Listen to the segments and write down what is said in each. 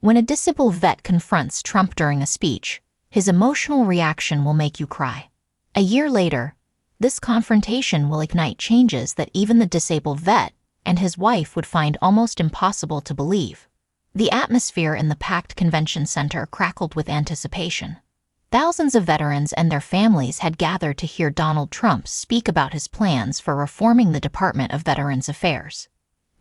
When a disabled vet confronts Trump during a speech, his emotional reaction will make you cry. A year later, this confrontation will ignite changes that even the disabled vet and his wife would find almost impossible to believe. The atmosphere in the packed convention center crackled with anticipation. Thousands of veterans and their families had gathered to hear Donald Trump speak about his plans for reforming the Department of Veterans Affairs.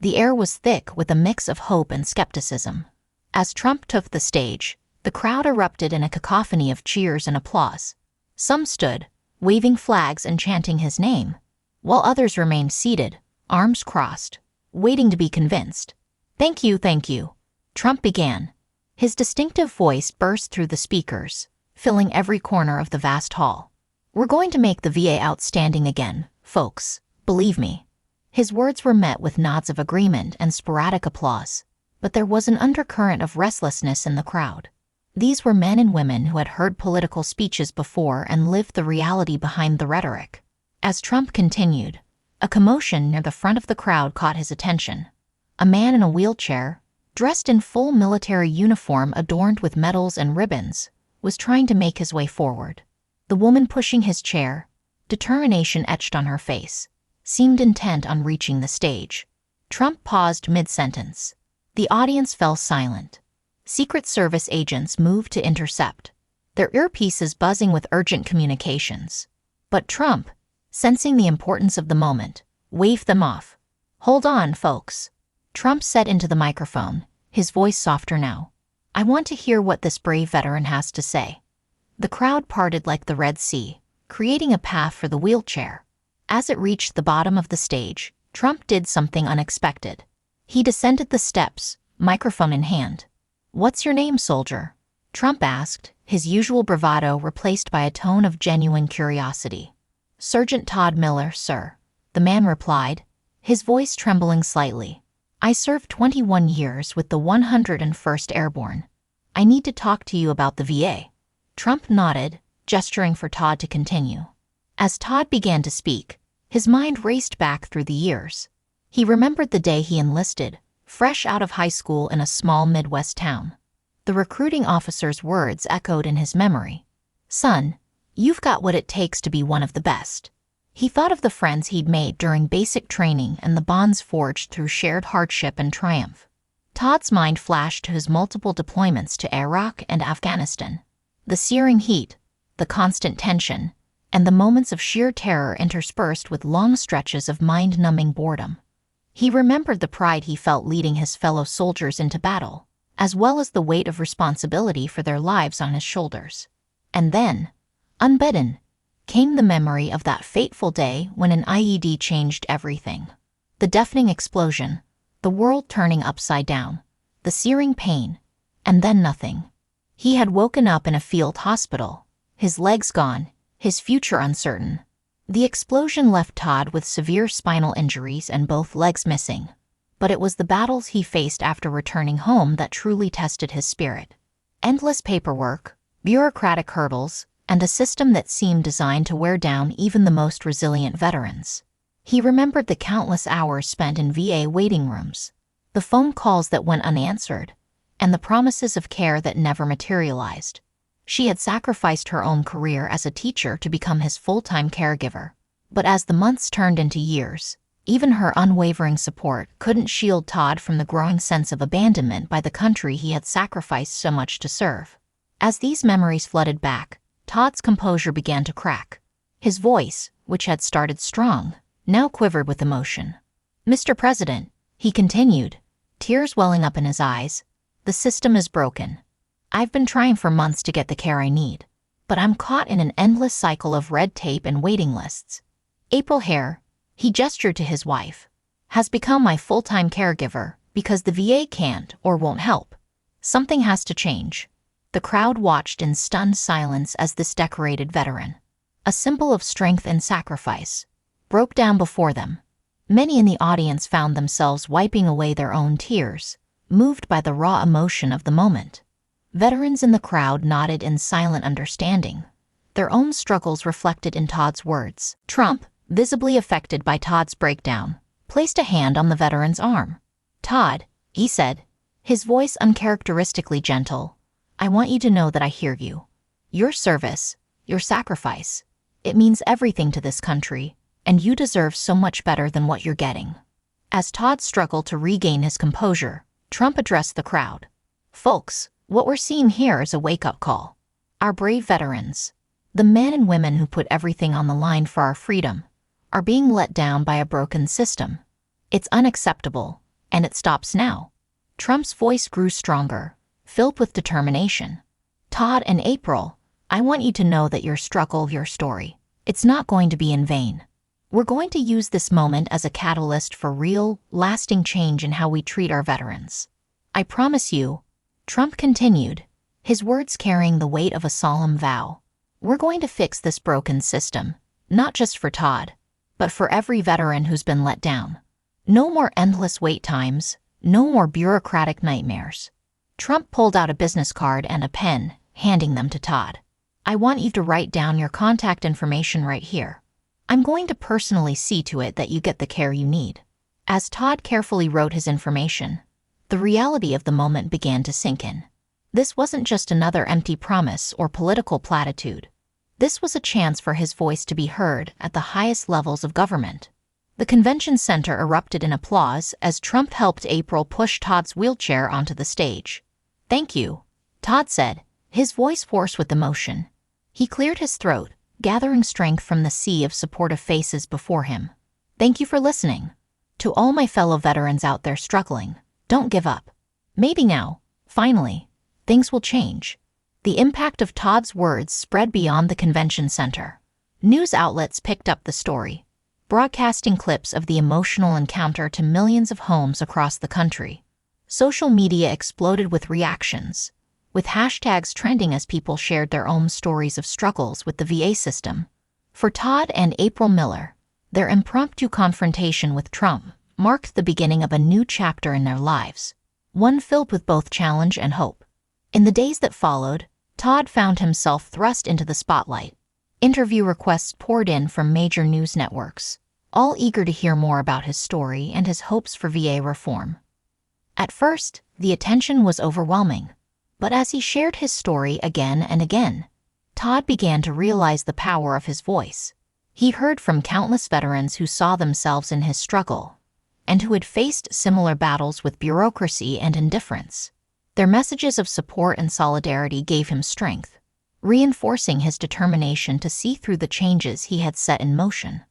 The air was thick with a mix of hope and skepticism. As Trump took the stage, the crowd erupted in a cacophony of cheers and applause. Some stood, waving flags and chanting his name, while others remained seated, arms crossed, waiting to be convinced. "Thank you, thank you," Trump began. His distinctive voice burst through the speakers, filling every corner of the vast hall. "We're going to make the VA outstanding again, folks, believe me." His words were met with nods of agreement and sporadic applause, but there was an undercurrent of restlessness in the crowd. These were men and women who had heard political speeches before and lived the reality behind the rhetoric. As Trump continued, a commotion near the front of the crowd caught his attention. A man in a wheelchair, dressed in full military uniform adorned with medals and ribbons, was trying to make his way forward. The woman pushing his chair, determination etched on her face, seemed intent on reaching the stage. Trump paused mid-sentence. The audience fell silent. Secret Service agents moved to intercept, their earpieces buzzing with urgent communications. But Trump, sensing the importance of the moment, waved them off. "Hold on, folks," Trump said into the microphone, his voice softer now. "I want to hear what this brave veteran has to say." The crowd parted like the Red Sea, creating a path for the wheelchair. As it reached the bottom of the stage, Trump did something unexpected. He descended the steps, microphone in hand. "What's your name, soldier?" Trump asked, his usual bravado replaced by a tone of genuine curiosity. "Sergeant Todd Miller, sir," the man replied, his voice trembling slightly. "I served 21 years with the 101st Airborne. I need to talk to you about the VA." Trump nodded, gesturing for Todd to continue. As Todd began to speak, his mind raced back through the years. He remembered the day he enlisted, fresh out of high school in a small Midwest town. The recruiting officer's words echoed in his memory. "Son, you've got what it takes to be one of the best." He thought of the friends he'd made during basic training and the bonds forged through shared hardship and triumph. Todd's mind flashed to his multiple deployments to Iraq and Afghanistan. The searing heat, the constant tension, and the moments of sheer terror interspersed with long stretches of mind-numbing boredom. He remembered the pride he felt leading his fellow soldiers into battle, as well as the weight of responsibility for their lives on his shoulders. And then, unbidden, came the memory of that fateful day when an IED changed everything. The deafening explosion, the world turning upside down, the searing pain, and then nothing. He had woken up in a field hospital, his legs gone, his future uncertain. The explosion left Todd with severe spinal injuries and both legs missing. But it was the battles he faced after returning home that truly tested his spirit. Endless paperwork, bureaucratic hurdles, and a system that seemed designed to wear down even the most resilient veterans. He remembered the countless hours spent in VA waiting rooms, the phone calls that went unanswered, and the promises of care that never materialized. She had sacrificed her own career as a teacher to become his full-time caregiver. But as the months turned into years, even her unwavering support couldn't shield Todd from the growing sense of abandonment by the country he had sacrificed so much to serve. As these memories flooded back, Todd's composure began to crack. His voice, which had started strong, now quivered with emotion. "Mr. President," he continued, tears welling up in his eyes, "the system is broken. I've been trying for months to get the care I need, but I'm caught in an endless cycle of red tape and waiting lists. April Hare," he gestured to his wife, "has become my full-time caregiver because the VA can't or won't help. Something has to change." The crowd watched in stunned silence as this decorated veteran, a symbol of strength and sacrifice, broke down before them. Many in the audience found themselves wiping away their own tears, moved by the raw emotion of the moment. Veterans in the crowd nodded in silent understanding, their own struggles reflected in Todd's words. Trump, visibly affected by Todd's breakdown, placed a hand on the veteran's arm. "Todd," he said, his voice uncharacteristically gentle. "I want you to know that I hear you. Your service, your sacrifice, it means everything to this country, and you deserve so much better than what you're getting." As Todd struggled to regain his composure, Trump addressed the crowd. "Folks, what we're seeing here is a wake-up call. Our brave veterans, the men and women who put everything on the line for our freedom, are being let down by a broken system. It's unacceptable, and it stops now." Trump's voice grew stronger, filled with determination. "Todd and April, I want you to know that your struggle, your story, it's not going to be in vain. We're going to use this moment as a catalyst for real, lasting change in how we treat our veterans. I promise you," Trump continued, his words carrying the weight of a solemn vow, "we're going to fix this broken system, not just for Todd, but for every veteran who's been let down. No more endless wait times, no more bureaucratic nightmares." Trump pulled out a business card and a pen, handing them to Todd. "I want you to write down your contact information right here. I'm going to personally see to it that you get the care you need." As Todd carefully wrote his information, the reality of the moment began to sink in. This wasn't just another empty promise or political platitude. This was a chance for his voice to be heard at the highest levels of government. The convention center erupted in applause as Trump helped April push Todd's wheelchair onto the stage. "Thank you," Todd said, his voice hoarse with emotion. He cleared his throat, gathering strength from the sea of supportive faces before him. "Thank you for listening. To all my fellow veterans out there struggling, don't give up. Maybe now, finally, things will change." The impact of Todd's words spread beyond the convention center. News outlets picked up the story, broadcasting clips of the emotional encounter to millions of homes across the country. Social media exploded with reactions, with hashtags trending as people shared their own stories of struggles with the VA system. For Todd and April Miller, their impromptu confrontation with Trump marked the beginning of a new chapter in their lives, one filled with both challenge and hope. In the days that followed, Todd found himself thrust into the spotlight. Interview requests poured in from major news networks, all eager to hear more about his story and his hopes for VA reform. At first, the attention was overwhelming, but as he shared his story again and again, Todd began to realize the power of his voice. He heard from countless veterans who saw themselves in his struggle, and who had faced similar battles with bureaucracy and indifference. Their messages of support and solidarity gave him strength, reinforcing his determination to see through the changes he had set in motion.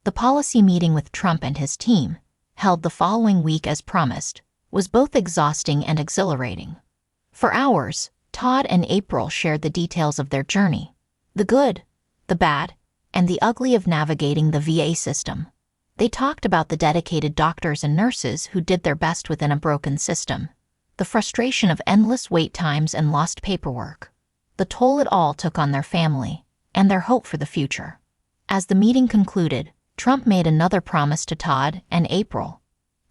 The policy meeting with Trump and his team, held the following week as promised, was both exhausting and exhilarating. For hours, Todd and April shared the details of their journey, the good, the bad, and the ugly of navigating the VA system. They talked about the dedicated doctors and nurses who did their best within a broken system, the frustration of endless wait times and lost paperwork, the toll it all took on their family, and their hope for the future. As the meeting concluded, Trump made another promise to Todd and April.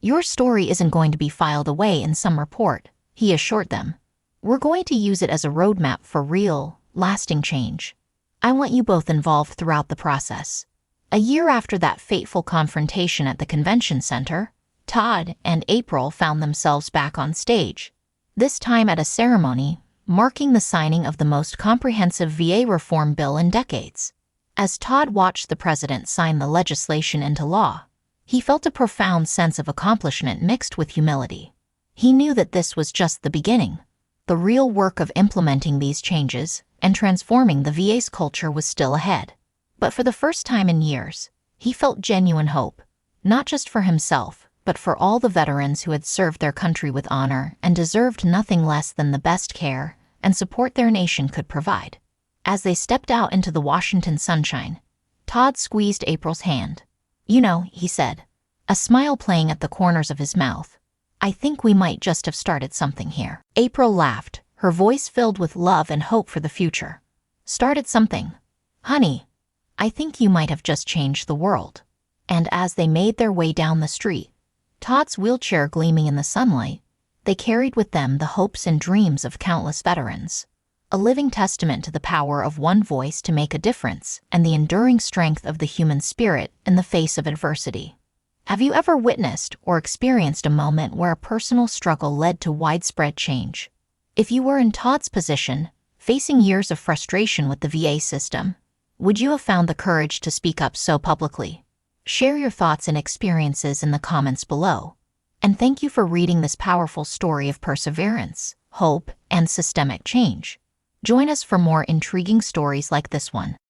"Your story isn't going to be filed away in some report," he assured them. "We're going to use it as a roadmap for real, lasting change. I want you both involved throughout the process." A year after that fateful confrontation at the convention center, Todd and April found themselves back on stage, this time at a ceremony marking the signing of the most comprehensive VA reform bill in decades. As Todd watched the president sign the legislation into law, he felt a profound sense of accomplishment mixed with humility. He knew that this was just the beginning. The real work of implementing these changes and transforming the VA's culture was still ahead. But for the first time in years, he felt genuine hope, not just for himself, but for all the veterans who had served their country with honor and deserved nothing less than the best care and support their nation could provide. As they stepped out into the Washington sunshine, Todd squeezed April's hand. "You know," he said, a smile playing at the corners of his mouth, "I think we might just have started something here." April laughed, her voice filled with love and hope for the future. "Started something? Honey, I think you might have just changed the world." And as they made their way down the street, Todd's wheelchair gleaming in the sunlight, they carried with them the hopes and dreams of countless veterans, a living testament to the power of one voice to make a difference and the enduring strength of the human spirit in the face of adversity. Have you ever witnessed or experienced a moment where a personal struggle led to widespread change? If you were in Todd's position, facing years of frustration with the VA system, would you have found the courage to speak up so publicly? Share your thoughts and experiences in the comments below. And thank you for reading this powerful story of perseverance, hope, and systemic change. Join us for more intriguing stories like this one.